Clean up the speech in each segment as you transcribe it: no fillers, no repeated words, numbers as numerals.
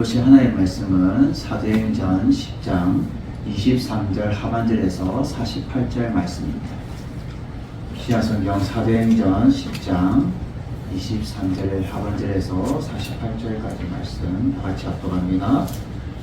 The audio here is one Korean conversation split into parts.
이것이 하나님의 말씀은 사도행전 10장 23절 하반절에서 48절 말씀입니다. 시아성경 사도행전 10장 23절 하반절에서 48절까지 말씀 다같이 합독합니다.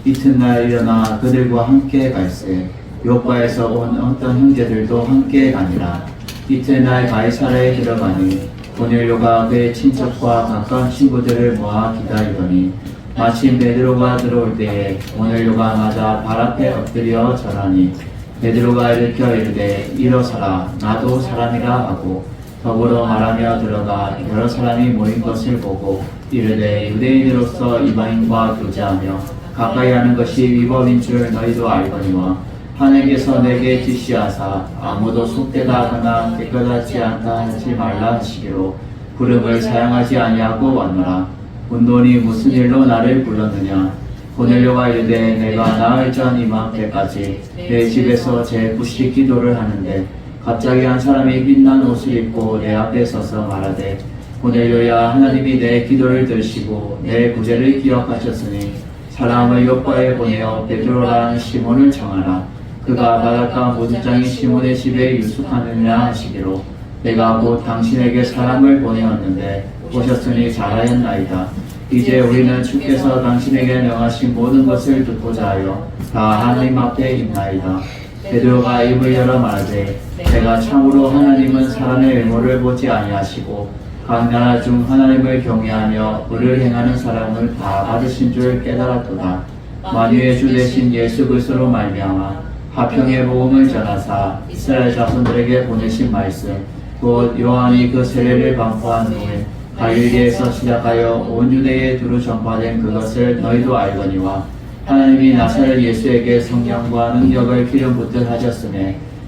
이튿날 일어나 그들과 함께 갈새 요바에서 온 어떤 형제들도 함께 가니라. 이튿날 가이사랴에 들어가니 고넬료가 그의 친척과 가까운 친구들을 모아 기다리더니 마침 베드로가 들어올 때에 고넬료가 맞아 발 앞에 엎드려 절하니 베드로가 일으켜 이르되 일어서라 나도 사람이라 하고 더불어 말하며 들어가 여러 사람이 모인 것을 보고 이르되 유대인으로서 이방인과 교제하며 가까이 하는 것이 위법인 줄 너희도 알거니와 하나님께서 내게 지시하사 아무도 속되다 하거나 깨끗하지 않다 하지 말라 하시기로 부름을 사양하지 아니하고 왔노라. 문돈이 무슨 일로 나를 불렀느냐? 고넬료가 이르되 내가 나흘 전 이맘때까지 내 집에서 제9시 기도를 하는데 갑자기 한 사람이 빛난 옷을 입고 내 앞에 서서 말하되 고넬료야 하나님이 내 기도를 들으시고 내 구제를 기억하셨으니 사람을 요바에 보내어 베드로라는 시몬을 청하라. 그가 바닷가 모두장인 시몬의 집에 유숙하느냐 하시기로 내가 곧 당신에게 사람을 보내었는데 오셨으니 잘하였나이다. 이제 우리는 주께서 당신에게 명하신 모든 것을 듣고자 하여 다 하나님 앞에 있나이다. 베드로가 입을 열어 말하되 내가 참으로 하나님은 사람의 외모를 보지 아니하시고 각 나라 중 하나님을 경외하며 의를 행하는 사람을 다 받으신 줄 깨달았도다. 만유의 주 되신 예수 그리스도로 말미암아 화평의 복음을 전하사 이스라엘 자손들에게 보내신 말씀 곧 요한이 그 세례를 방포한 후에 갈릴리에서 시작하여 온 유대에 두루 전파된 그것을 너희도 알거니와 하나님이 나사렛 예수에게 성령과 능력을 기름 붓듯 하셨으며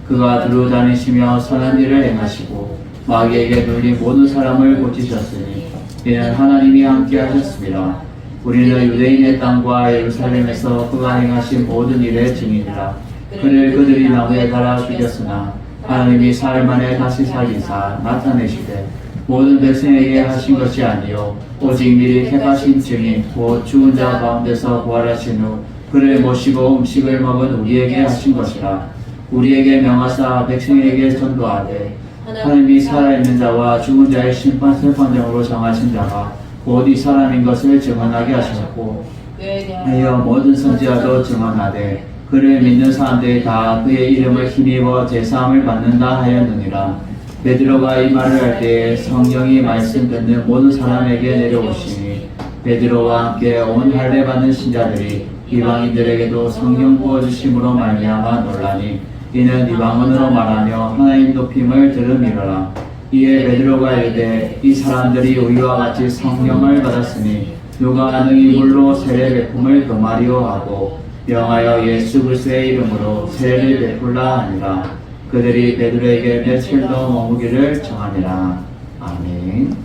그가 두루 다니시며 선한 일을 행하시고 마귀에게 눌린 모든 사람을 고치셨으니 이는 하나님이 함께 하셨습니다. 우리는 유대인의 땅과 예루살렘에서 그가 행하신 모든 일의 증인이라. 그를 그들이 나무에 달아 죽였으나 하나님이 사흘 만에 다시 살리사 나타내시되 모든 백성에게 하신 것이 아니요 오직 미리 택하신 증인 곧 죽은 자 가운데서 부활하신 후 그를 모시고 음식을 먹은 우리에게 하신 것이라. 우리에게 명하사 백성에게 전도하되 하나님이 살아있는 자와 죽은 자의 심판장으로 정하신 자가 곧 이 사람인 것을 증언하게 하셨고 하여 모든 선지자도 증언하되 그를 믿는 사람들이 다 그의 이름을 힘입어 제사함을 받는다 하였느니라. 베드로가 이 말을 할 때에 성령이 말씀 듣는 모든 사람에게 내려오시니 베드로와 함께 온 할례 받는 신자들이 이방인들에게도 성령 부어주심으로 말미암아 놀라니 이는 이방언으로 말하며 하나님 높임을 들음이로라. 이에 베드로가 이르되 이 사람들이 우리와 같이 성령을 받았으니 누가 능히 물로 세례 베품을 금하리오 하고 명하여 예수 그리스도의 이름으로 세례를 베풀라 하니라. 그들이 베드로에게 며칠 더 머무기를 정하니라. 아멘.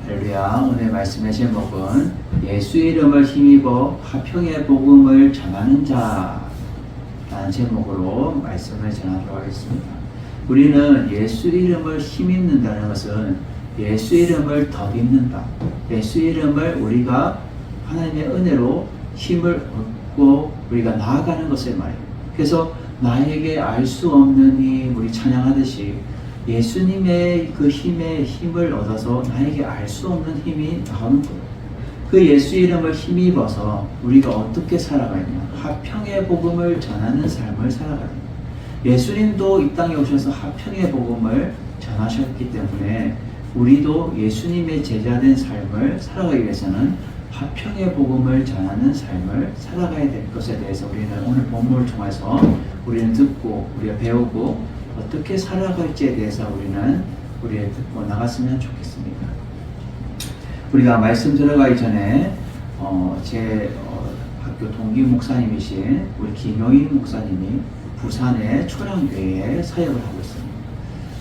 할렐루야. 오늘 말씀의 제목은 예수 이름을 힘입어 화평의 복음을 전하는 자라는 제목으로 말씀을 전하도록 하겠습니다. 우리는 예수 이름을 힘입는다는 것은 예수 이름을 덧입는다. 예수 이름을 우리가 하나님의 은혜로 힘을 얻고 우리가 나아가는 것을 말해요. 그래서 나에게 알 수 없는 힘, 우리 찬양하듯이 예수님의 그 힘을 얻어서 나에게 알 수 없는 힘이 나오는 거예요. 그 예수 이름을 힘입어서 우리가 어떻게 살아가냐? 화평의 복음을 전하는 삶을 살아가야 돼요. 예수님도 이 땅에 오셔서 화평의 복음을 전하셨기 때문에 우리도 예수님의 제자된 삶을 살아가기 위해서는 화평의 복음을 전하는 삶을 살아가야 될 것에 대해서 우리는 오늘 본문을 통해서 우리는 듣고 우리가 배우고 어떻게 살아갈지에 대해서 우리가 듣고 나갔으면 좋겠습니다. 우리가 말씀 들어가기 전에 제 학교 동기 목사님이신 우리 김용인 목사님이 부산의 초량교회에 사역을 하고 있습니다.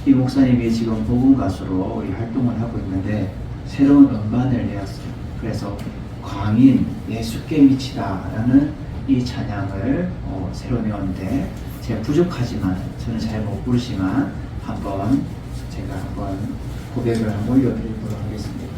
이 목사님이 지금 복음 가수로 우리 활동을 하고 있는데 새로운 음반을 내었어요. 그래서 광인 예수께 미치다라는 이 찬양을 새로 내었는데 제가 부족하지만 저는 잘 못 부르지만 제가 한번 고백을 한번 올려드리도록 하겠습니다.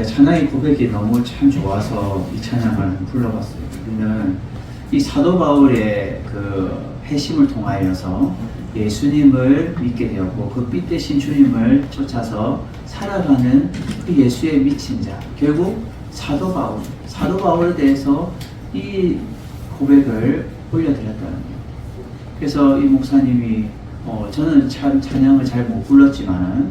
찬양의 고백이 너무 참 좋아서 이 찬양을 불러봤어요. 우리는 이 사도 바울의 그 회심을 통하여서 예수님을 믿게 되었고 그 빛 대신 주님을 쫓아서 살아가는 그 예수의 미친 자, 결국 사도 바울에 대해서 이 고백을 올려드렸다는 거예요. 그래서 이 목사님이 저는 참 찬양을 잘 못 불렀지만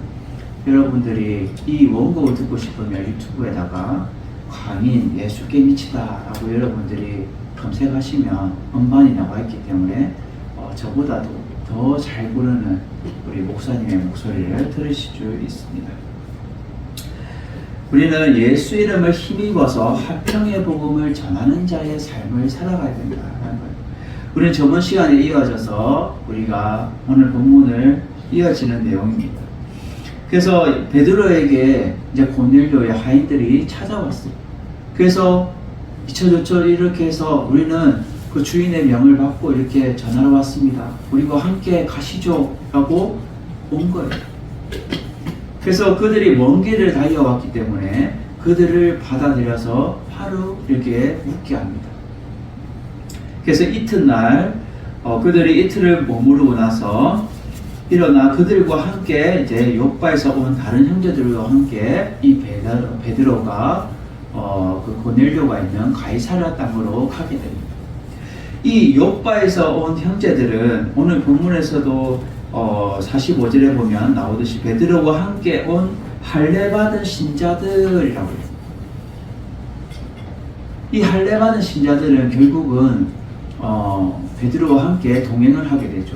여러분들이 이 원곡을 듣고 싶으면 유튜브에다가 광인 예수께 미치다 라고 여러분들이 검색하시면 음반이 나와 있기 때문에 저보다도 더 잘 부르는 우리 목사님의 목소리를 들으실 수 있습니다. 우리는 예수 이름을 힘입어서 화평의 복음을 전하는 자의 삶을 살아가야 된다는 거예요. 우리는 저번 시간에 이어져서 우리가 오늘 본문을 이어지는 내용입니다. 그래서 베드로에게 이제 고넬료의 하인들이 찾아왔어요. 그래서 이처저처 이렇게 해서 우리는 그 주인의 명을 받고 이렇게 전하러 왔습니다. 우리와 함께 가시죠 라고 온 거예요. 그래서 그들이 먼 길을 달려왔기 때문에 그들을 받아들여서 하루 이렇게 묵게 합니다. 그래서 이튿날 그들이 이틀을 머무르고 나서 일어나 그들과 함께 이제 욥바에서 온 다른 형제들과 함께 이 베드로가 그 고넬료가 있는 가이사랴 땅으로 가게 됩니다. 이 욥바에서 온 형제들은 오늘 본문에서도 45절에 보면 나오듯이 베드로와 함께 온 할례받은 신자들이라고 해요. 이 할례받은 신자들은 결국은 베드로와 함께 동행을 하게 되죠.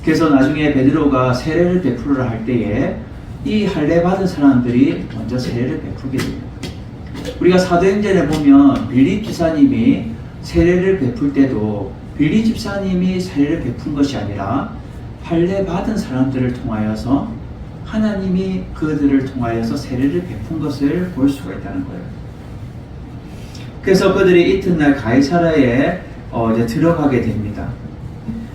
그래서 나중에 베드로가 세례를 베풀으라 할 때에 이 할례받은 사람들이 먼저 세례를 베풀게 됩니다. 우리가 사도행전에 보면 빌립 지사님이 세례를 베풀 때도 빌립 집사님이 세례를 베푼 것이 아니라 할례 받은 사람들을 통하여서 하나님이 그들을 통하여서 세례를 베푼 것을 볼 수가 있다는 거예요. 그래서 그들이 이튿날 가이사랴에 이제 들어가게 됩니다.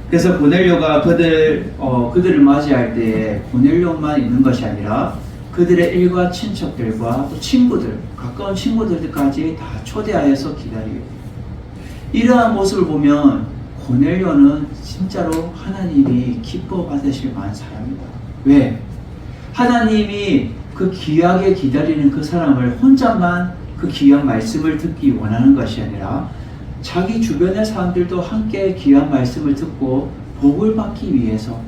그래서 고넬료가 그들을 맞이할 때에 고넬료만 있는 것이 아니라 그들의 일가 친척들과 또 친구들, 가까운 친구들까지 다 초대하여서 기다리고 이러한 모습을 보면 고넬료는 진짜로 하나님이 기뻐 받으실 만한 사람이다. 왜? 하나님이 그 귀하게 기다리는 그 사람을 혼자만 그 귀한 말씀을 듣기 원하는 것이 아니라 자기 주변의 사람들도 함께 귀한 말씀을 듣고 복을 받기 위해서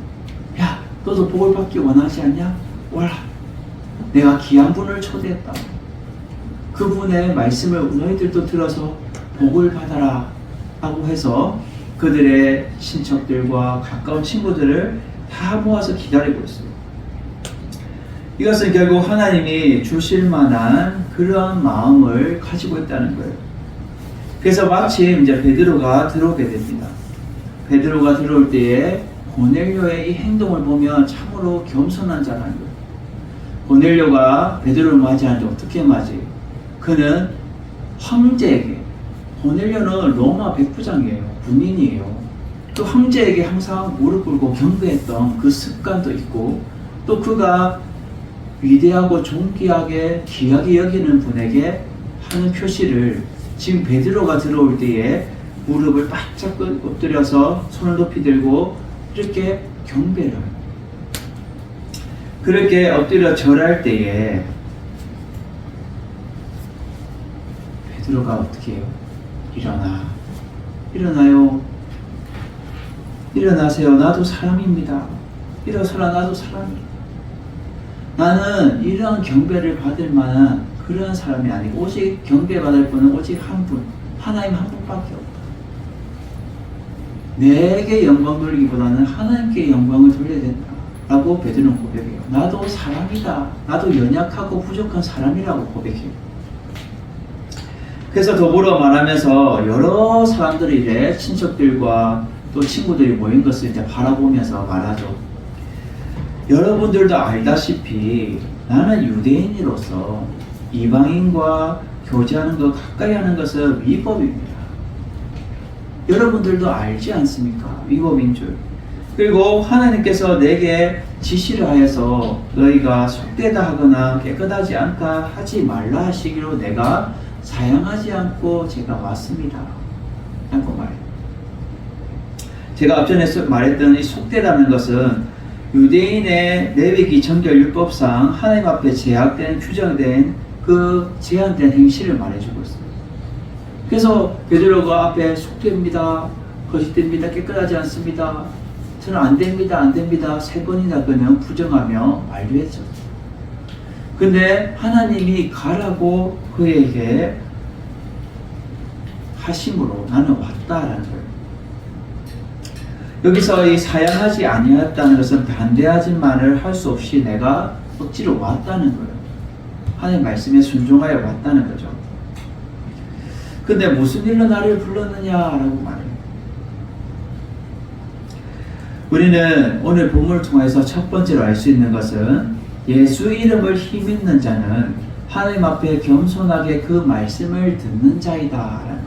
야, 너도 복을 받기 원하지 않냐? 와라. 내가 귀한 분을 초대했다. 그분의 말씀을 너희들도 들어서 복을 받아라 하고 해서 그들의 친척들과 가까운 친구들을 다 모아서 기다리고 있어요. 이것은 결국 하나님이 주실 만한 그런 마음을 가지고 있다는 거예요. 그래서 마침 이제 베드로가 들어오게 됩니다. 베드로가 들어올 때에 고넬료의 이 행동을 보면 참으로 겸손한 자라는 거예요. 고넬료가 베드로를 맞이하는데 어떻게 맞이해요? 그는 황제에게, 고넬료는 로마 백부장이에요. 군인이에요. 또 황제에게 항상 무릎 꿇고 경배했던 그 습관도 있고 또 그가 위대하고 존귀하게 귀하게 여기는 분에게 하는 표시를 지금 베드로가 들어올 때에 무릎을 바짝 엎드려서 손을 높이 들고 이렇게 경배를 해요. 그렇게 엎드려 절할 때에 베드로가 어떻게 해요? 일어나요. 일어나세요. 나도 사람입니다. 일어서라. 나도 사람이다. 나는 이러한 경배를 받을 만한 그런 사람이 아니고 오직 경배받을 분은 오직 한 분, 하나님 한 분밖에 없다. 내게 영광 돌리기보다는 하나님께 영광을 돌려야 된다 라고 베드로는 고백해요. 나도 사람이다. 나도 연약하고 부족한 사람이라고 고백해요. 그래서 더불어 말하면서 여러 사람들이 이제 친척들과 또 친구들이 모인 것을 이제 바라보면서 말하죠. 여러분들도 알다시피 나는 유대인으로서 이방인과 교제하는 것, 가까이 하는 것은 위법입니다. 여러분들도 알지 않습니까? 위법인 줄. 그리고 하나님께서 내게 지시를 하여서 너희가 속되다 하거나 깨끗하지 않다 하지 말라 하시기로 내가 사양하지 않고 제가 왔습니다. 라고 말해요. 제가 앞전에 말했던 이 속되다는 것은 유대인의 레위기 정결율법상 하나님 앞에 제약된, 규정된 그 제한된 행실을 말해주고 있어요. 그래서 베드로가 앞에 속됩니다, 거짓됩니다, 깨끗하지 않습니다, 저는 안 됩니다 3번이나 그냥 부정하며 만류했죠. 근데 하나님이 가라고 그에게 하심으로 나는 왔다라는 거예요. 여기서 이 사양하지 아니었다는 것은 반대하지만을 할 수 없이 내가 억지로 왔다는 거예요. 하나님 말씀에 순종하여 왔다는 거죠. 근데 무슨 일로 나를 불렀느냐라고 말해요. 우리는 오늘 본문을 통해서 첫 번째로 알 수 있는 것은 예수 이름을 힘입는 자는 하나님 앞에 겸손하게 그 말씀을 듣는 자이다 라는 거예요.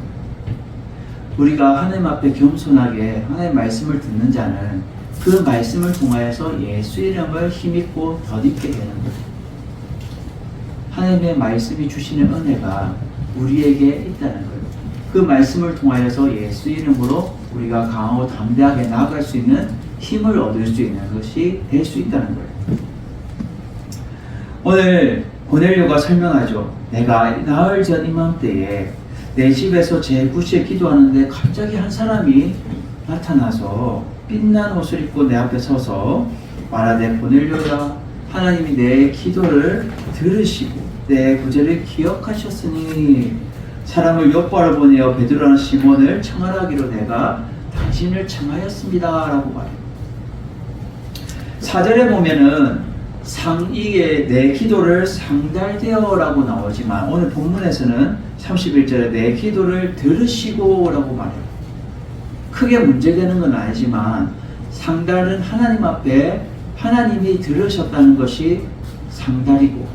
우리가 하나님 앞에 겸손하게 하나님의 말씀을 듣는 자는 그 말씀을 통하여서 예수 이름을 힘입고 덧입게 되는 거예요. 하나님의 말씀이 주시는 은혜가 우리에게 있다는 거예요. 그 말씀을 통하여서 예수 이름으로 우리가 강하고 담대하게 나아갈 수 있는 힘을 얻을 수 있는 것이 될 수 있다는 거예요. 오늘 고넬료가 설명하죠. 내가 나흘 전 이맘때에 내 집에서 제9시에 기도하는데 갑자기 한 사람이 나타나서 빛난 옷을 입고 내 앞에 서서 말하되 고넬료야, 하나님이 내 기도를 들으시고 내 구제를 기억하셨으니 사람을 욕바로 보내어 베드로라는 시몬을 청하라기로 내가 당신을 청하였습니다 라고 말해요. 4절에 보면은 이게 내 기도를 상달되어 라고 나오지만 오늘 본문에서는 31절에 내 기도를 들으시고 라고 말해요. 크게 문제되는 건 아니지만 상달은 하나님 앞에 하나님이 들으셨다는 것이 상달이고,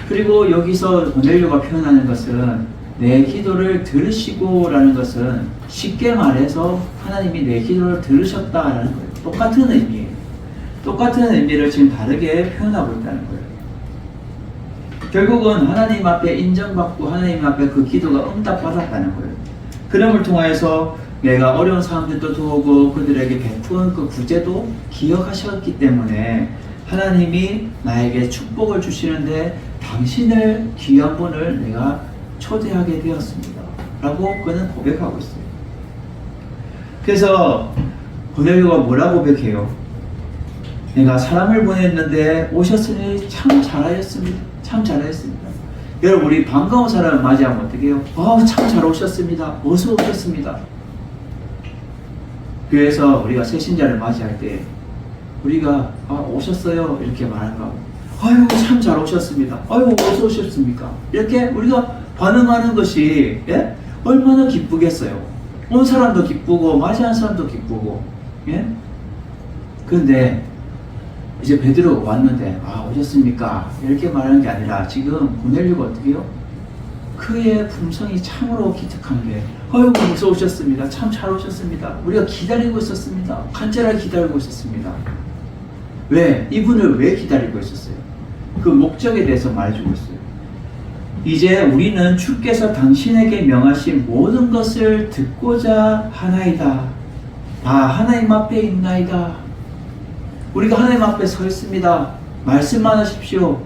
그리고 여기서 고넬료가 표현하는 것은 내 기도를 들으시고 라는 것은 쉽게 말해서 하나님이 내 기도를 들으셨다라는 거예요. 똑같은 의미예요. 똑같은 의미를 지금 다르게 표현하고 있다는 거예요. 결국은 하나님 앞에 인정받고 하나님 앞에 그 기도가 응답받았다는 거예요. 그럼을 통해서 내가 어려운 사람들도 도우고 그들에게 베푼 그 구제도 기억하셨기 때문에 하나님이 나에게 축복을 주시는데 당신을 귀한 분을 내가 초대하게 되었습니다 라고 그는 고백하고 있어요. 그래서 고넬료가 뭐라고 고백해요? 내가 사람을 보냈는데 오셨으니 참 잘하였습니다. 참 잘하였습니다. 여러분, 우리 반가운 사람을 맞이하면 어떻게 해요? 참 잘 오셨습니다. 어서 오셨습니다. 그래서 우리가 새신자를 맞이할 때 우리가 오셨어요 이렇게 말할까? 아유 참 잘 오셨습니다. 아유 어서 오셨습니까? 이렇게 우리가 반응하는 것이 얼마나 기쁘겠어요. 온 사람도 기쁘고 맞이한 사람도 기쁘고. 그런데 이제 베드로가 왔는데 오셨습니까? 이렇게 말하는 게 아니라 지금 고넬료가 어떻게 해요? 그의 품성이 참으로 기특한 게 아유 어서 오셨습니다. 참 잘 오셨습니다. 우리가 기다리고 있었습니다. 간절하게 기다리고 있었습니다. 왜? 이분을 왜 기다리고 있었어요? 그 목적에 대해서 말해주고 있어요. 이제 우리는 주께서 당신에게 명하신 모든 것을 듣고자 하나이다. 하나님 앞에 있나이다. 우리가 하나님 앞에 서 있습니다. 말씀만 하십시오.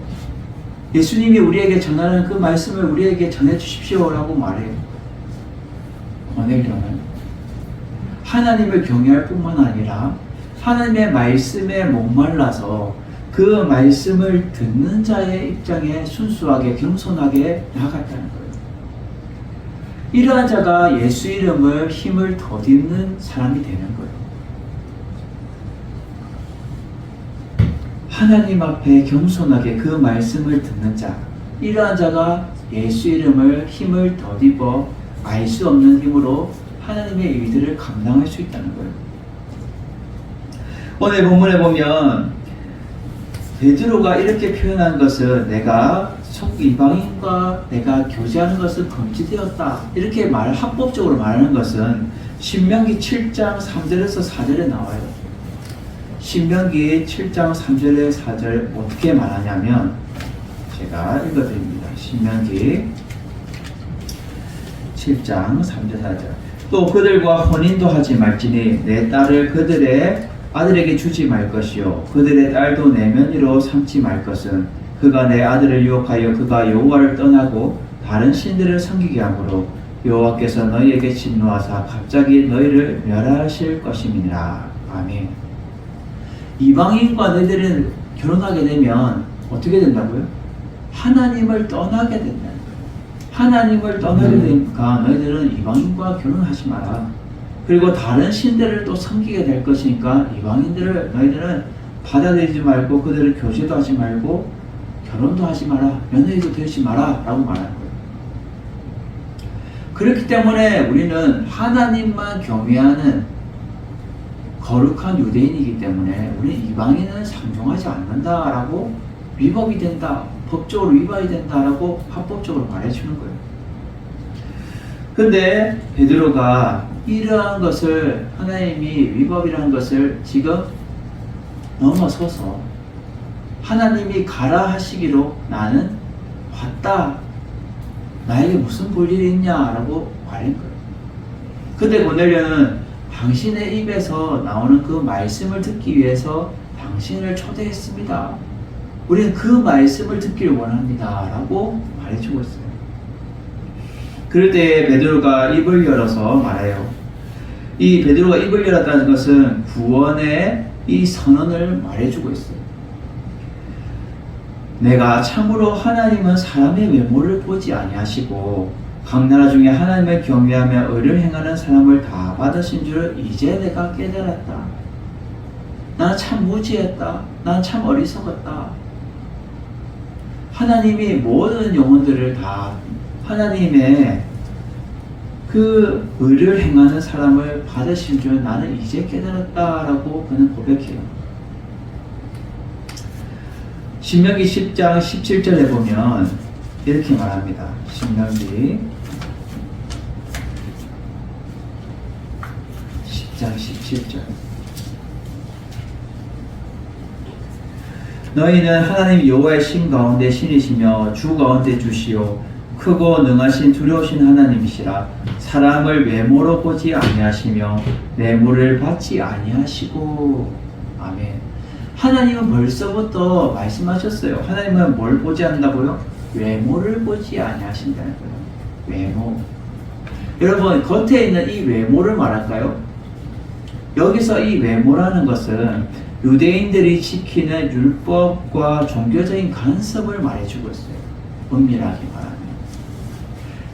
예수님이 우리에게 전하는 그 말씀을 우리에게 전해 주십시오 라고 말해요. 고넬료는 하나님을 경외할 뿐만 아니라 하나님의 말씀에 목말라서 그 말씀을 듣는 자의 입장에 순수하게 겸손하게 나아갔다는 거예요. 이러한 자가 예수 이름을 힘을 덧입는 사람이 되는 거예요. 하나님 앞에 겸손하게 그 말씀을 듣는 자, 이러한 자가 예수 이름을 힘을 덧입어 알 수 없는 힘으로 하나님의 일들을 감당할 수 있다는 거예요. 오늘 본문에 보면 베드로가 이렇게 표현한 것은 내가 이방인과 내가 교제하는 것은 금지되었다. 이렇게 합법적으로 말하는 것은 신명기 7장 3절에서 4절에 나와요. 신명기 7장 3절에 4절 어떻게 말하냐면 제가 읽어드립니다. 신명기 7장 3절 4절. 또 그들과 혼인도 하지 말지니 내 딸을 그들의 아들에게 주지 말 것이요 그들의 딸도 내면으로 삼지 말 것은 그가 내 아들을 유혹하여 그가 여호와를 떠나고 다른 신들을 섬기게 하므로 여호와께서 너희에게 진노하사 갑자기 너희를 멸하실 것임이니라. 아멘. 이방인과 너희들은 결혼하게 되면 어떻게 된다고요? 하나님을 떠나게 된다는 거예요. 하나님을 떠나게 되니까 너희들은 이방인과 결혼하지 마라. 그리고 다른 신들을 또 섬기게 될 것이니까 이방인들을 너희들은 받아들이지 말고 그들을 교제도 하지 말고 결혼도 하지 마라. 며느리도 되지 마라. 라고 말하는 거예요. 그렇기 때문에 우리는 하나님만 경외하는 거룩한 유대인이기 때문에 우리는 이방인은 상종하지 않는다라고 위법이 된다. 법적으로 위반이 된다라고 합법적으로 말해주는 거예요. 근데 베드로가 이러한 것을 하나님이 위법이라는 것을 지금 넘어서서 하나님이 가라 하시기로 나는 왔다. 나에게 무슨 볼 일이 있냐라고 말한 거예요. 근데 고넬료는 당신의 입에서 나오는 그 말씀을 듣기 위해서 당신을 초대했습니다. 우리는 그 말씀을 듣기를 원합니다. 라고 말해주고 있어요. 그럴 때 베드로가 입을 열어서 말해요. 이 베드로가 입을 열었다는 것은 구원의 이 선언을 말해주고 있어요. 내가 참으로 하나님은 사람의 외모를 보지 아니하시고 각 나라 중에 하나님을 경외하며 의를 행하는 사람을 다 받으신 줄을 이제 내가 깨달았다. 나는 참 무지했다. 나는 참 어리석었다. 하나님이 모든 영혼들을 다 하나님의 그 의를 행하는 사람을 받으신 줄 나는 이제 깨달았다라고 그는 고백해요. 신명기 10장 17절에 보면 이렇게 말합니다. 신명기 10장 17절. 너희는 하나님 여호와의 신 가운데 신이시며 주 가운데 주시오 크고 능하신 두려우신 하나님이시라. 사람을 외모로 보지 아니하시며 뇌물을 받지 아니하시고. 아멘. 하나님은 벌써부터 말씀하셨어요. 하나님은 뭘 보지 않는다고요? 외모를 보지 아니하신다는 거예요. 외모. 여러분, 겉에 있는 이 외모를 말할까요? 여기서 이 외모라는 것은 유대인들이 지키는 율법과 종교적인 간섭을 말해주고 있어요. 엄밀하게 말하면.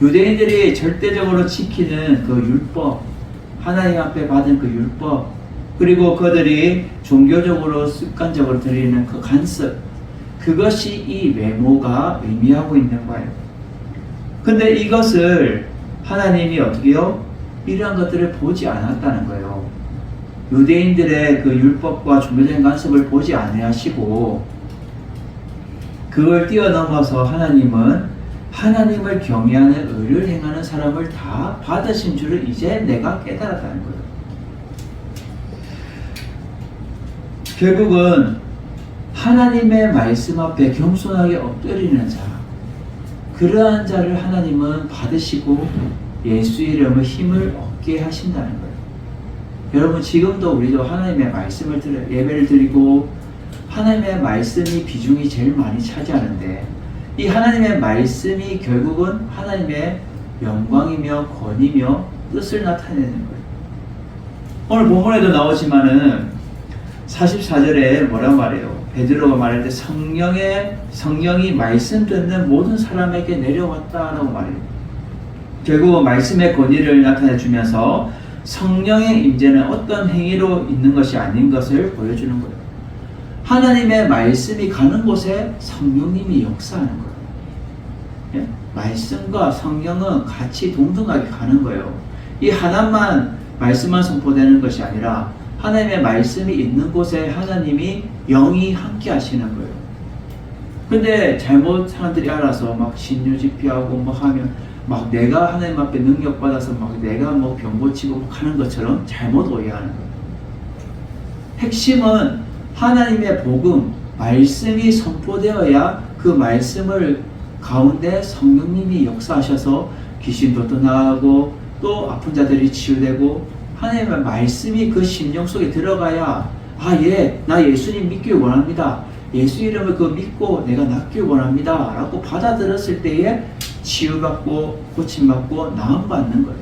유대인들이 절대적으로 지키는 그 율법, 하나님 앞에 받은 그 율법, 그리고 그들이 종교적으로 습관적으로 드리는 그 간섭, 그것이 이 외모가 의미하고 있는 거예요. 근데 이것을 하나님이 어떻게 해요? 이러한 것들을 보지 않았다는 거예요. 유대인들의 그 율법과 종교적인 간섭을 보지 아니하시고 그걸 뛰어넘어서 하나님은 하나님을 경외하는 의를 행하는 사람을 다 받으신 줄을 이제 내가 깨달았다는 거예요. 결국은 하나님의 말씀 앞에 겸손하게 엎드리는 자, 그러한 자를 하나님은 받으시고 예수의 이름으로 힘을 얻게 하신다는 거예요. 여러분, 지금도 우리도 하나님의 말씀을 예배를 드리고 하나님의 말씀이 비중이 제일 많이 차지하는데, 이 하나님의 말씀이 결국은 하나님의 영광이며 권위며 뜻을 나타내는 거예요. 오늘 본문에도 나오지만은 44절에 뭐라고 말해요? 베드로가 말할 때 성령이 말씀 듣는 모든 사람에게 내려왔다라고 말해요. 결국 말씀의 권위를 나타내 주면서 성령의 임재는 어떤 행위로 있는 것이 아닌 것을 보여주는 거예요. 하나님의 말씀이 가는 곳에 성령님이 역사하는 거예요. 예? 말씀과 성령은 같이 동등하게 가는 거예요. 이 하나만 말씀만 선포되는 것이 아니라 하나님의 말씀이 있는 곳에 하나님이 영이 함께 하시는 거예요. 근데 잘못 사람들이 알아서 막 신유집회하고 뭐 하면 막 내가 하나님 앞에 능력받아서 막 내가 뭐 병 고치고 막 하는 것처럼 잘못 오해하는 거예요. 핵심은 하나님의 복음, 말씀이 선포되어야 그 말씀을 가운데 성령님이 역사하셔서 귀신도 떠나가고 또 아픈 자들이 치유되고 하나님의 말씀이 그 심령 속에 들어가야 나 예수님 믿길 원합니다. 예수 이름을 믿고 내가 낫길 원합니다. 라고 받아들였을 때에 치유받고 고침받고 나음받는 거예요.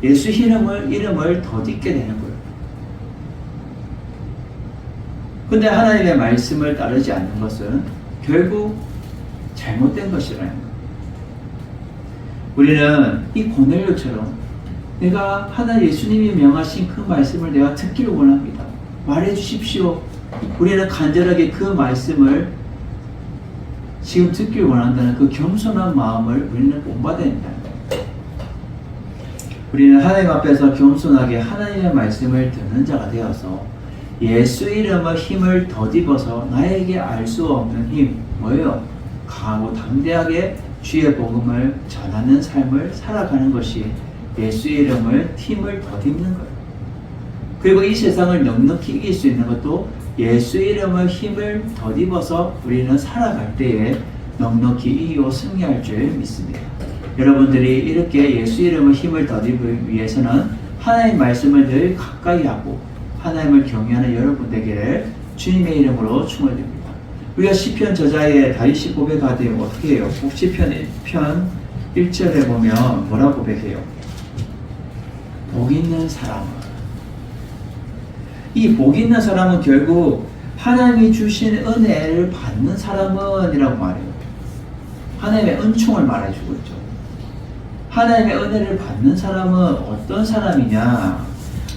예수 이름을 덧입게 되는 거예요. 근데 하나님의 말씀을 따르지 않는 것은 결국 잘못된 것이라는 거예요. 우리는 이 고넬료처럼 내가 예수님이 명하신 그 말씀을 내가 듣기를 원합니다. 말해 주십시오. 우리는 간절하게 그 말씀을 지금 듣길 원한다는 그 겸손한 마음을 우리는 본받아야 된다. 우리는 하나님 앞에서 겸손하게 하나님의 말씀을 듣는 자가 되어서 예수 이름의 힘을 덧입어서 나에게 알 수 없는 힘, 뭐예요? 강하고 당대하게 주의 복음을 전하는 삶을 살아가는 것이 예수 이름을 힘을 덧입는 거예요. 그리고 이 세상을 넉넉히 이길 수 있는 것도 예수 이름의 힘을 덧입어서 우리는 살아갈 때에 넉넉히 이기고 승리할 줄 믿습니다. 여러분들이 이렇게 예수 이름의 힘을 덧입기 위해서는 하나님의 말씀을 늘 가까이 하고 하나님을 경외하는 여러분 되기를 주님의 이름으로 축원드립니다. 우리가 시편 저자의 다윗이 고백하되 어떻게 해요? 시편 1편 1절에 보면 뭐라고 고백해요? 복 있는 사람은, 이 복 있는 사람은 결국 하나님이 주신 은혜를 받는 사람은 이라고 말해요. 하나님의 은총을 말해주고 있죠. 하나님의 은혜를 받는 사람은 어떤 사람이냐?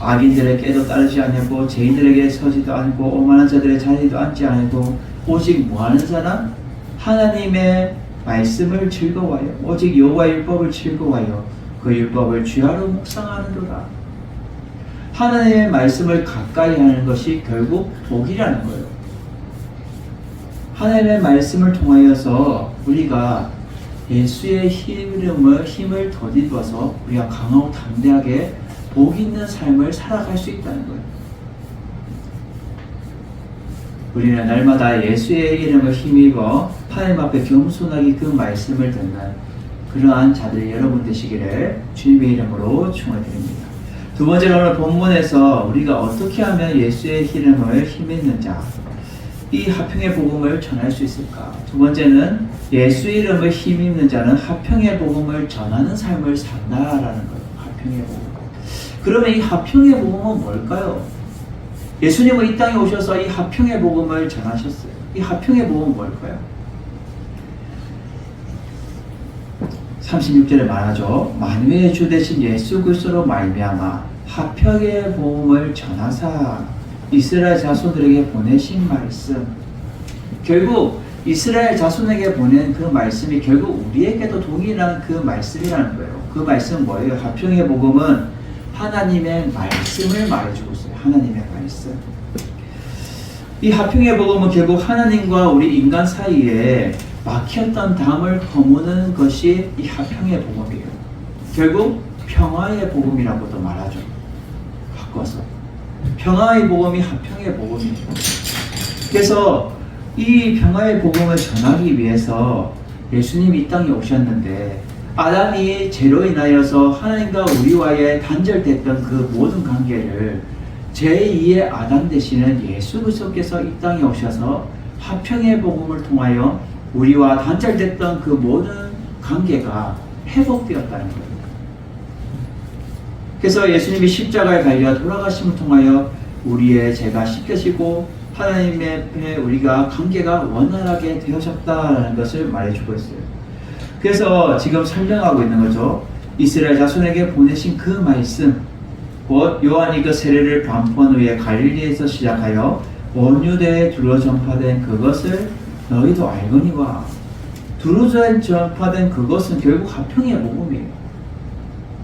악인들의 깨도 따르지 않고 죄인들에게 서지도 않고 오만한 자들의 자리도 앉지 않고 오직 뭐하는 사람? 하나님의 말씀을 즐거워하여 오직 여호와의 율법을 즐거워하여 그 율법을 주야로 묵상하는도다. 하나님의 말씀을 가까이 하는 것이 결국 복이라는 거예요. 하나님의 말씀을 통하여서 우리가 예수의 힘을 덧입어서 우리가 강하고 담대하게 복 있는 삶을 살아갈 수 있다는 거예요. 우리는 날마다 예수의 이름을 힘입어 하나님 앞에 겸손하게 그 말씀을 듣는 그러한 자들이 여러분 되시기를 주님의 이름으로 축원드립니다. 두 번째로 오늘 본문에서 우리가 어떻게 하면 예수의 이름을 힘입는 자, 이 화평의 복음을 전할 수 있을까? 두 번째는 예수 이름을 힘입는 자는 화평의 복음을 전하는 삶을 산다라는 거예요. 화평의 복음. 그러면 이 화평의 복음은 뭘까요? 예수님은 이 땅에 오셔서 이 화평의 복음을 전하셨어요. 이 화평의 복음은 뭘까요? 36절에 말하죠. 만유의 주 되신 예수 그리스도로 말미암아 화평의 복음을 전하사 이스라엘 자손들에게 보내신 말씀. 결국 이스라엘 자손에게 보낸 그 말씀이 결국 우리에게도 동일한 그 말씀이라는 거예요. 그 말씀은 뭐예요? 화평의 복음은 하나님의 말씀을 말해주고 있어요. 하나님의 말씀. 이 화평의 복음은 결국 하나님과 우리 인간 사이에 막혔던 담을 허무는 것이 이 화평의 복음이에요. 결국 평화의 복음이라고도 말하죠. 바꿔서 평화의 복음이 화평의 복음이에요. 그래서 이 평화의 복음을 전하기 위해서 예수님이 이 땅에 오셨는데 아담이 죄로 인하여서 하나님과 우리와의 단절됐던 그 모든 관계를 제2의 아담 되시는 예수 그리스도께서 이 땅에 오셔서 화평의 복음을 통하여 우리와 단절됐던 그 모든 관계가 회복되었다는 거예요. 그래서 예수님이 십자가에 달려 돌아가심을 통하여 우리의 죄가 씻겨지고 하나님의 앞에 우리가 관계가 원활하게 되어졌다는 것을 말해주고 있어요. 그래서 지금 설명하고 있는 거죠. 이스라엘 자손에게 보내신 그 말씀, 곧 요한이 그 세례를 반포한 후에 갈릴리에서 시작하여 온 유대에 두루 전파된 그것을 너희도 알거니와. 두루 전파된 그것은 결국 화평의 복음이에요.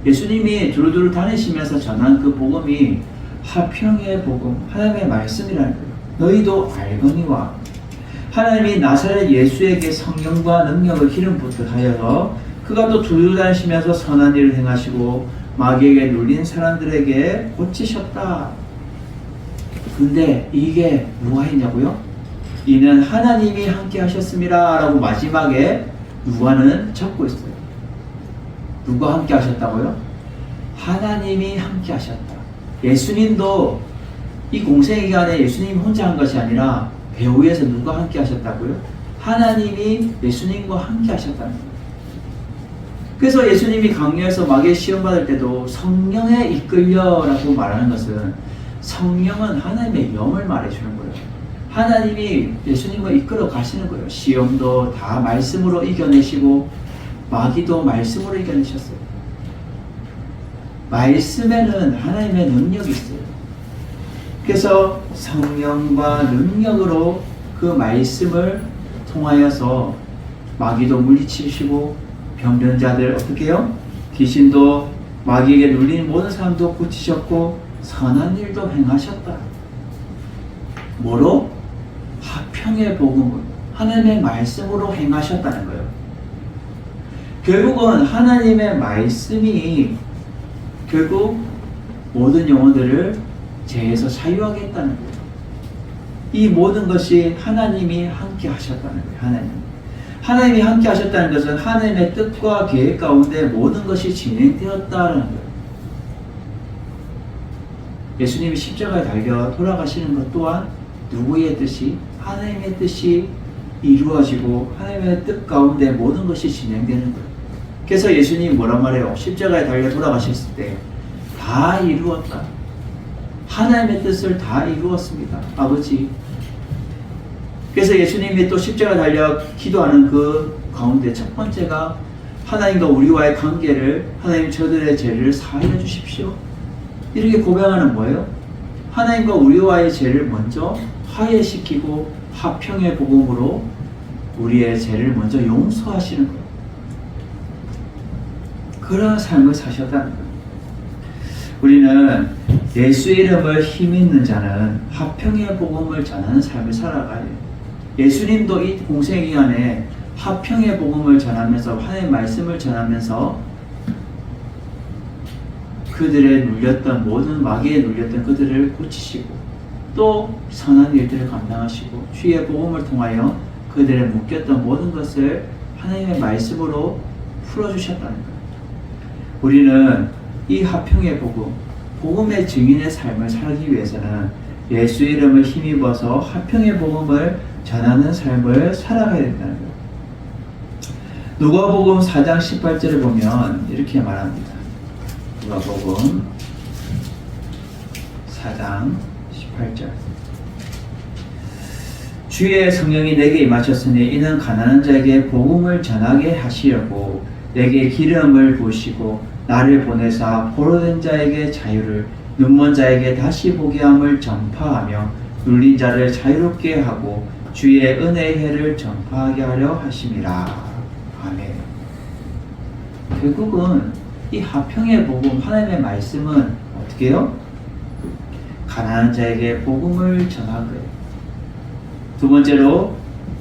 예수님이 두루두루 다니시면서 전한 그 복음이 화평의 복음, 하나님의 말씀이라는 거예요. 너희도 알거니와. 하나님이 나사렛 예수에게 성령과 능력을 기름 붓듯 하여서 그가 또 두루 다니시면서 선한 일을 행하시고 마귀에게 눌린 사람들에게 고치셨다. 근데 이게 누가 했냐고요? 이는 하나님이 함께 하셨습니다 라고 마지막에 누가는 적고 있어요. 누가 함께 하셨다고요? 하나님이 함께 하셨다. 예수님도 이 공생 기간에 예수님이 혼자 한 것이 아니라 배후에서 누가 함께 하셨다고요? 하나님이 예수님과 함께 하셨다는 거예요. 그래서 예수님이 강요해서 마귀의 시험 받을 때도 성령에 이끌려라고 말하는 것은 성령은 하나님의 영을 말해주는 거예요. 하나님이 예수님을 이끌어 가시는 거예요. 시험도 다 말씀으로 이겨내시고 마귀도 말씀으로 이겨내셨어요. 말씀에는 하나님의 능력이 있어요. 그래서 성령과 능력으로 그 말씀을 통하여서 마귀도 물리치시고 병든 자들 어떻게 해요? 귀신도 마귀에게 눌린 모든 사람도 고치셨고 선한 일도 행하셨다. 뭐로? 화평의 복음으로 하나님의 말씀으로 행하셨다는 거예요. 결국은 하나님의 말씀이 결국 모든 영혼들을 죄에서 자유하게 했다는 거예요. 이 모든 것이 하나님이 함께 하셨다는 거예요. 하나님이 함께 하셨다는 것은 하나님의 뜻과 계획 가운데 모든 것이 진행되었다는 거예요. 예수님이 십자가에 달려 돌아가시는 것 또한 누구의 뜻이? 하나님의 뜻이 이루어지고 하나님의 뜻 가운데 모든 것이 진행되는 거예요. 그래서 예수님이 뭐란 말이에요? 십자가에 달려 돌아가셨을 때 다 이루었다. 하나님의 뜻을 다 이루었습니다. 아버지. 그래서 예수님이 또 십자가 달려 기도하는 그 가운데 첫 번째가 하나님과 우리와의 관계를 하나님 저들의 죄를 사하여 주십시오. 이렇게 고백하는 뭐예요? 하나님과 우리와의 죄를 먼저 화해시키고 화평의 복음으로 우리의 죄를 먼저 용서하시는 거예요. 그런 삶을 사셨다는 거예요. 우리는 예수의 이름을 힘있는 자는 화평의 복음을 전하는 삶을 살아가야 해요. 예수님도 이 공생 기간에 화평의 복음을 전하면서 하나님의 말씀을 전하면서 그들의 눌렸던 모든 마귀에 눌렸던 그들을 고치시고 또 선한 일들을 감당하시고 주의 복음을 통하여 그들의 묶였던 모든 것을 하나님의 말씀으로 풀어주셨다는 거예요. 우리는 이 화평의 복음, 복음의 증인의 삶을 살기 위해서는 예수의 이름을 힘입어서 화평의 복음을 전하는 삶을 살아가야 된다는 거예요. 누가복음 4장 18절을 보면 이렇게 말합니다. 누가복음 4장 18절. 주의 성령이 내게 임하셨으니 이는 가난한 자에게 복음을 전하게 하시려고 내게 기름을 부으시고 나를 보내사 포로된 자에게 자유를 눈먼 자에게 다시 보게 함을 전파하며 눌린 자를 자유롭게 하고 주의 은혜의 해를 전파하게 하려 하심이라. 아멘. 결국은 이 화평의 복음, 하나님의 말씀은 어떻게 해요? 가난한 자에게 복음을 전하고요. 두 번째로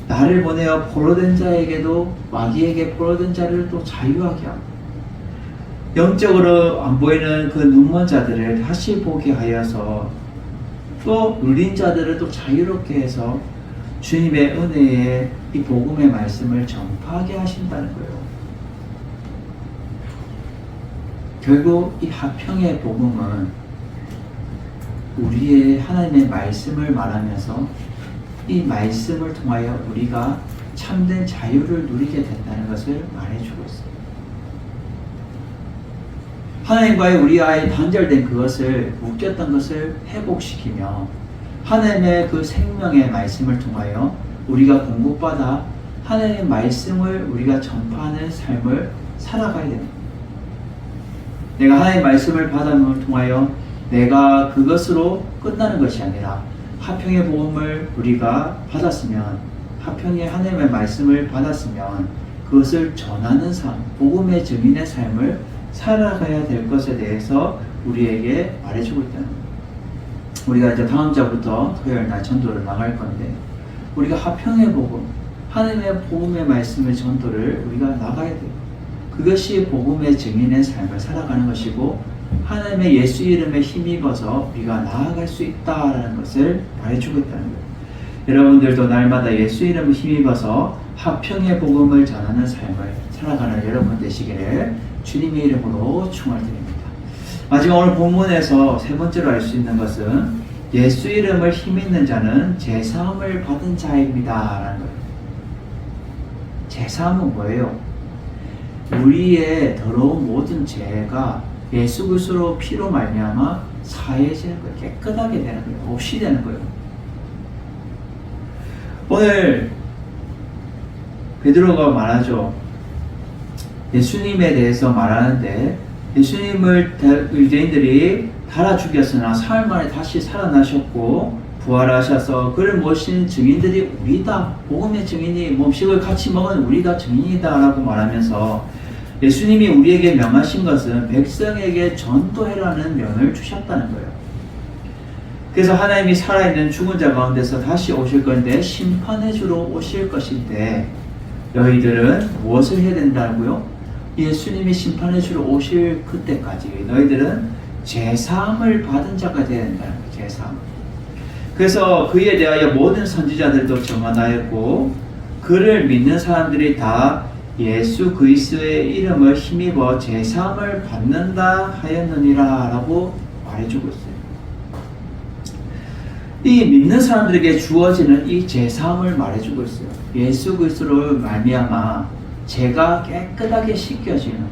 나를 보내어 포로된 자에게도 마귀에게 포로된 자를 또 자유하게 하고 영적으로 안 보이는 그 눈먼 자들을 다시 보게 하여서 또 눌린 자들을 또 자유롭게 해서 주님의 은혜에 이 복음의 말씀을 전파하게 하신다는 거예요. 결국 이 화평의 복음은 우리의 하나님의 말씀을 말하면서 이 말씀을 통하여 우리가 참된 자유를 누리게 된다는 것을 말해주고 있습니다. 하나님과의 우리와의 단절된 그것을 묶였던 것을 회복시키며 하나님의 그 생명의 말씀을 통하여 우리가 공급받아 하나님의 말씀을 우리가 전파하는 삶을 살아가야 됩니다. 내가 하나님의 말씀을 받음을 통하여 내가 그것으로 끝나는 것이 아니라 화평의 복음을 우리가 받았으면 화평의 하나님의 말씀을 받았으면 그것을 전하는 삶, 복음의 증인의 삶을 살아가야 될 것에 대해서 우리에게 말해주고 있다는 거예요. 우리가 이제 다음 주부터 토요일 날 전도를 나갈 건데 우리가 화평의 복음, 하나님의 복음의 말씀의 전도를 우리가 나가야 돼요. 그것이 복음의 증인의 삶을 살아가는 것이고 하나님의 예수 이름에 힘입어서 우리가 나아갈 수 있다라는 것을 말해주고 있다는 거예요. 여러분들도 날마다 예수 이름에 힘입어서 화평의 복음을 전하는 삶을 살아가는 여러분 되시기를 주님의 이름으로 축원드립니다. 마지막 오늘 본문에서 세 번째로 알 수 있는 것은 예수 이름을 힘입는 자는 제사함을 받은 자입니다 라는 거예요. 제사함은 뭐예요? 우리의 더러운 모든 죄가 예수 그리스도로 피로 말미암아 사해지는 거예요. 깨끗하게 되는 거예요. 없이 되는 거예요. 오늘 베드로가 말하죠. 예수님에 대해서 말하는데 예수님을 유대인들이 달아 죽였으나 사흘 만에 다시 살아나셨고 부활하셔서 그를 모신 증인들이 우리다. 복음의 증인이 몸식을 같이 먹은 우리가 증인이다 라고 말하면서 예수님이 우리에게 명하신 것은 백성에게 전도해라는 명을 주셨다는 거예요. 그래서 하나님이 살아있는 죽은 자 가운데서 다시 오실 건데 심판해 주러 오실 것인데 너희들은 무엇을 해야 된다고요? 예수님이 심판해 주러 오실 그때까지 너희들은 제사함을 받은 자가 되어야 된다는 거예요. 제사함. 그래서 그에 대하여 모든 선지자들도 증언하였고 그를 믿는 사람들이 다 예수 그리스도의 이름을 힘입어 제사함을 받는다 하였느니라 라고 말해주고 있어요. 이 믿는 사람들에게 주어지는 이 제사함을 말해주고 있어요. 예수 그리스도를 말미암아 죄가 깨끗하게 씻겨지는 것.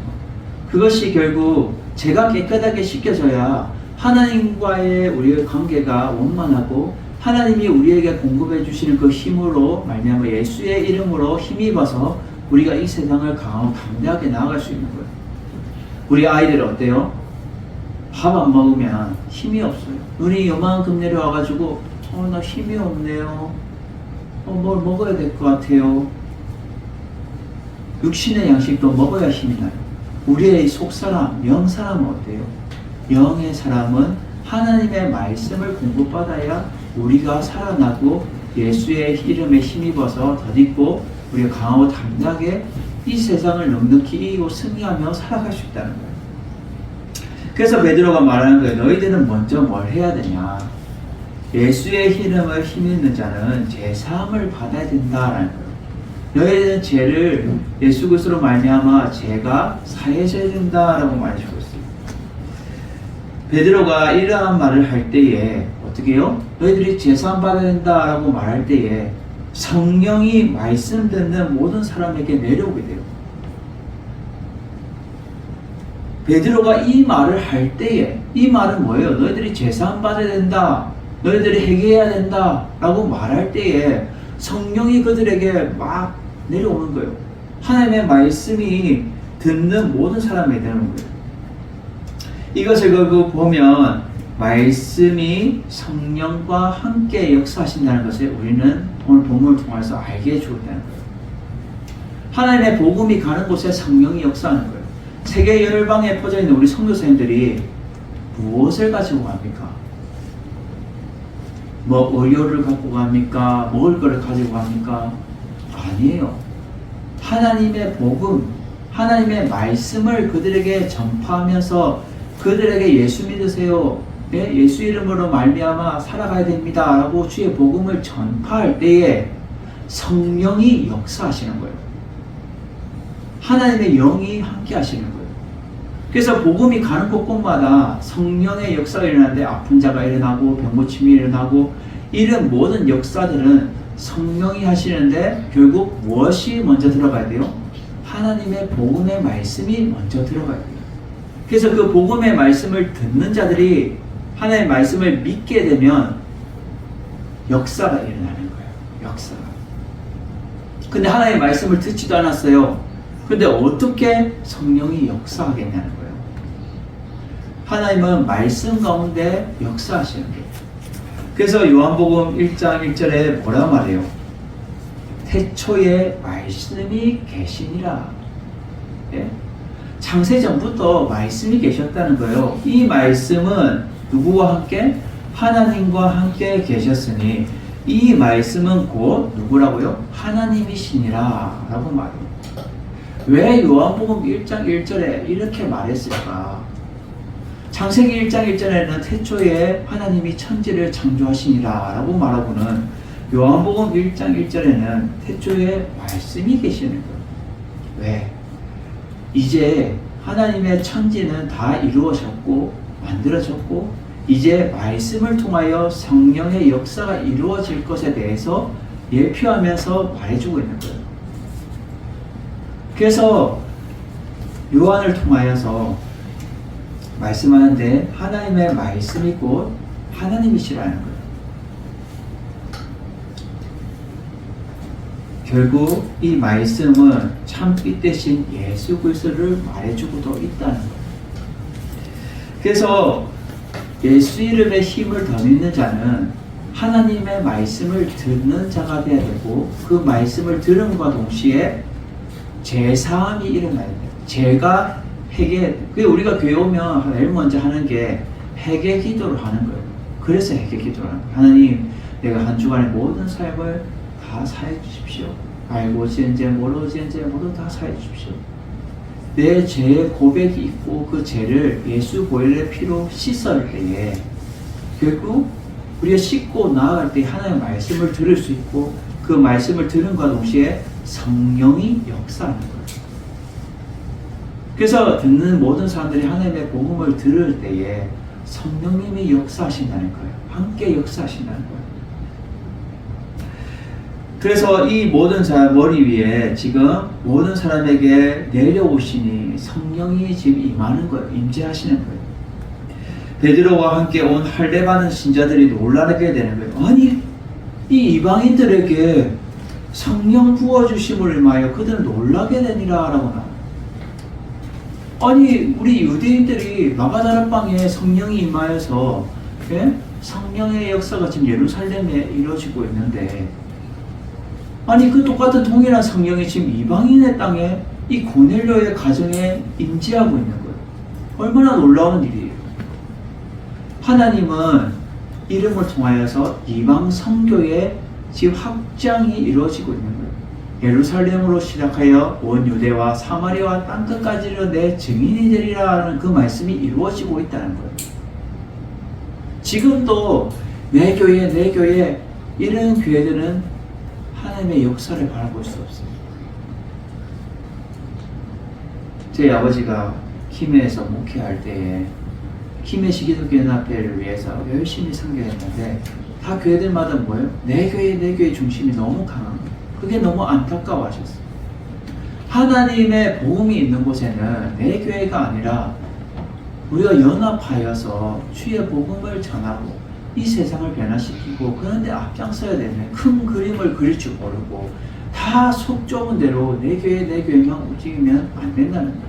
그것이 결국 죄가 깨끗하게 씻겨져야 하나님과의 우리의 관계가 원만하고 하나님이 우리에게 공급해 주시는 그 힘으로 말미암아 예수의 이름으로 힘입어서 우리가 이 세상을 강하고 담대하게 나아갈 수 있는 거예요. 우리 아이들 어때요? 밥 안 먹으면 힘이 없어요. 눈이 요만큼 내려와가지고 나 힘이 없네요. 뭘 먹어야 될 것 같아요. 육신의 양식도 먹어야 힘이 나요. 우리의 속사람, 영사람은 어때요? 영의 사람은 하나님의 말씀을 공급받아야 우리가 살아나고 예수의 이름에 힘입어서 덧입고 우리가 강하고 담대하게 이 세상을 넉넉히 이기고 승리하며 살아갈 수 있다는 거예요. 그래서 베드로가 말하는 거예요. 너희들은 먼저 뭘 해야 되냐? 예수의 이름을 힘입는 자는 제사함을 받아야 된다라는 거예요. 너희들은 죄를 예수 그리스도로 말미암아 죄가 사해져야 된다라고 말해주고 있어요. 베드로가 이러한 말을 할 때에 어떻게 해요? 너희들이 제사함 받아야 된다라고 말할 때에 성령이 말씀 듣는 모든 사람에게 내려오게 돼요. 베드로가 이 말을 할 때에 이 말은 뭐예요? 너희들이 제사함 받아야 된다. 너희들이 회개해야 된다. 라고 말할 때에 성령이 그들에게 막 내려오는 거예요. 하나님의 말씀이 듣는 모든 사람에게 내려오는 거예요. 이것을 보면 말씀이 성령과 함께 역사하신다는 것을 우리는 오늘 본문을 통해서 알게 해주고 있다는 거예요. 하나님의 복음이 가는 곳에 성령이 역사하는 거예요. 세계 열방에 퍼져 있는 우리 선교사님들이 무엇을 가지고 갑니까? 뭐 의료를 갖고 갑니까? 먹을 거를 가지고 갑니까? 아니에요. 하나님의 복음, 하나님의 말씀을 그들에게 전파하면서 그들에게 예수 믿으세요. 네? 예수 이름으로 말미암아 살아가야 됩니다. 라고 주의 복음을 전파할 때에 성령이 역사하시는 거예요. 하나님의 영이 함께 하시는 거예요. 그래서 복음이 가는 곳곳마다 성령의 역사가 일어나는데 아픈 자가 일어나고 병고침이 일어나고 이런 모든 역사들은 성령이 하시는데 결국 무엇이 먼저 들어가야 돼요? 하나님의 복음의 말씀이 먼저 들어가야 돼요. 그래서 그 복음의 말씀을 듣는 자들이 하나님의 말씀을 믿게 되면 역사가 일어나는 거예요. 역사가. 근데 하나님의 말씀을 듣지도 않았어요. 근데 어떻게 성령이 역사하겠냐는 거예요. 하나님은 말씀 가운데 역사하시는 거예요. 그래서 요한복음 1장 1절에 뭐라 말해요? 태초에 말씀이 계시니라. 예? 창세전부터 말씀이 계셨다는 거예요. 이 말씀은 누구와 함께? 하나님과 함께 계셨으니 이 말씀은 곧 누구라고요? 하나님이시니라 라고 말해요. 왜 요한복음 1장 1절에 이렇게 말했을까? 창세기 1장 1절에는 태초에 하나님이 천지를 창조하시니라 라고 말하고는 요한복음 1장 1절에는 태초에 말씀이 계시는 거예요. 왜? 이제 하나님의 천지는 다 이루어졌고 만들어졌고 이제 말씀을 통하여 성령의 역사가 이루어질 것에 대해서 예표하면서 말해주고 있는 거예요. 그래서 요한을 통하여서 말씀하는데 하나님의 말씀이 곧 하나님이시라는 거예요. 결국 이 말씀은 참빛 대신 예수 그리스도를 말해주고도 있다는 거예요. 그래서 예수 이름의 힘을 더 믿는 자는 하나님의 말씀을 듣는 자가 되어야 되고 그 말씀을 들음과 동시에 제사함이 일어나야 돼요. 죄가 회개. 우리가 교회 오면 제일 먼저 하는 게 회개 기도를 하는 거예요. 그래서 회개 기도를 하는 거예요. 하나님, 내가 한 주간의 모든 삶을 다 사해 주십시오. 알고 지은 죄, 모르고 지은 죄 모두 다 사해 주십시오. 내 죄의 고백이 있고 그 죄를 예수 보혈의 피로 씻을 때에 결국 우리가 씻고 나아갈 때 하나님의 말씀을 들을 수 있고 그 말씀을 들음과 동시에 성령이 역사하는 거예요. 그래서 듣는 모든 사람들이 하나님의 복음을 들을 때에 성령님이 역사하신다는 거예요. 함께 역사하신다는 거예요. 그래서 이 모든 사람 머리 위에 지금 모든 사람에게 내려오시니 성령이 지금 임하는 거예요. 임재하시는 거예요. 베드로와 함께 온 할례받은 신자들이 놀라게 되는 거예요. 아니, 이 이방인들에게 성령 부어주심을 임하여 그들은 놀라게 되니라 라고 나와요. 아니, 우리 유대인들이 마가다락방에 성령이 임하여서 성령의 역사가 지금 예루살렘에 이루어지고 있는데 아니 그 똑같은 동일한 성령이 지금 이방인의 땅에 이 고넬료의 가정에 임재하고 있는 거예요. 얼마나 놀라운 일이에요. 하나님은 이름을 통하여서 이방 선교의 지금 확장이 이루어지고 있는 거예요. 예루살렘으로 시작하여 온 유대와 사마리아와 땅끝까지를 내 증인이 되리라는 그 말씀이 이루어지고 있다는 거예요. 지금도 내 교회 이런 교회들은 하나님의 역사를 바라볼 수 없습니다. 제 아버지가 김해에서 목회할 때에 김해시 기독교연합회를 위해서 열심히 선교했는데 다 교회들마다 뭐예요? 내 교회 중심이 너무 강한 거예요. 그게 너무 안타까워하셨어요. 하나님의 복음이 있는 곳에는 내 교회가 아니라 우리가 연합하여서 주의 복음을 전하고 이 세상을 변화시키고 그런데 앞장서야 되는 큰 그림을 그릴 줄 모르고 다 속 좁은 대로 내 교회만 움직이면 안 된다는 거예요.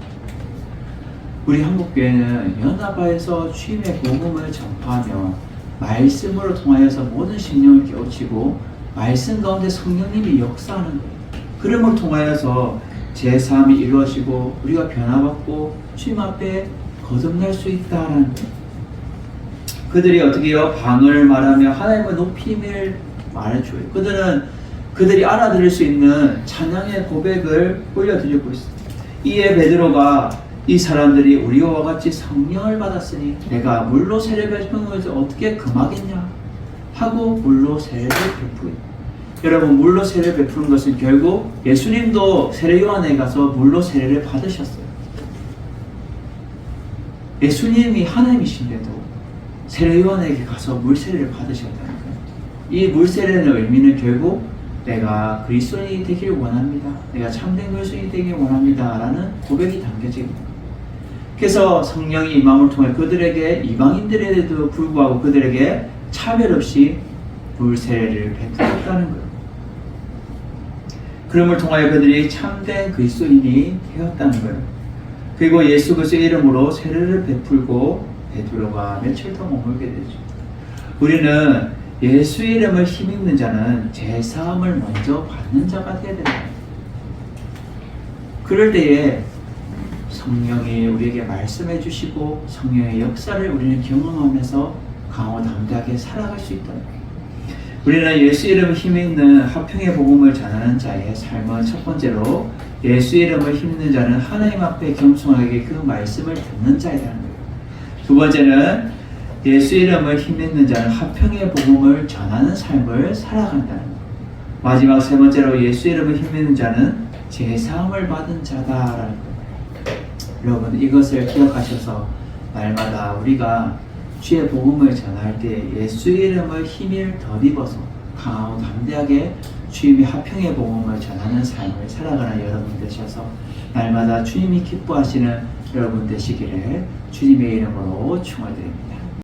우리 한국교회는 연합하여서 주님의 복음을 전파하며 말씀으로 통하여서 모든 심령을 깨우치고 말씀 가운데 성령님이 역사하는 거예요. 그림을 통하여서 제3이 이루어지고 우리가 변화받고 주님 앞에 거듭날 수 있다는 거예요. 그들이 어떻게 해요? 방언을 말하며 하나님의 높임을 말해줘요. 그들이 알아들을 수 있는 찬양의 고백을 올려드리고 있습니다. 이에 베드로가 이 사람들이 우리와 같이 성령을 받았으니 내가 물로 세례 베푸는 것을 어떻게 금하겠냐 하고 물로 세례를 베푸요. 여러분, 물로 세례를 베푸는 것은 결국 예수님도 세례요한에 가서 물로 세례를 받으셨어요. 예수님이 하나님이신데도 세례요한에게 가서 물세례를 받으셨다는 거예요. 이 물세례의 의미는 결국 내가 그리스도인이 되길 원합니다. 내가 참된 그리스도인이 되길 원합니다. 라는 고백이 담겨져 있는 거예요. 그래서 성령이 임함을 통해 그들에게 이방인들에도 불구하고 그들에게 차별 없이 물세례를 베풀었다는 거예요. 그럼을 통하여 그들이 참된 그리스도인이 되었다는 거예요. 그리고 예수 그리스도의 이름으로 세례를 베풀고 베드로가 며칠 더 머물게 되죠. 우리는 예수의 이름을 힘입는 자는 제사함을 먼저 받는 자가 되어야 된다. 그럴 때에 성령이 우리에게 말씀해 주시고 성령의 역사를 우리는 경험하면서 강호 담대하게 살아갈 수 있다는 거예요. 우리는 예수 이름을 힘있는 화평의 복음을 전하는 자의 삶은 첫 번째로 예수 이름을 힘있는 자는 하나님 앞에 겸손하게 그 말씀을 듣는 자이라는 거예요. 두 번째는 예수 이름을 힘있는 자는 화평의 복음을 전하는 삶을 살아간다는 거예요. 마지막 세 번째로 예수 이름을 힘있는 자는 제사함을 받은 자다라는 거예요. 여러분 이것을 기억하셔서 날마다 우리가 주의 복음을 전할 때 예수 이름을 힘을 덧입어서 강하고 담대하게 주님의 화평의 복음을 전하는 삶을 살아가는 여러분 되셔서 날마다 주님이 기뻐하시는 여러분 되시기를 주님의 이름으로 축원드립니다.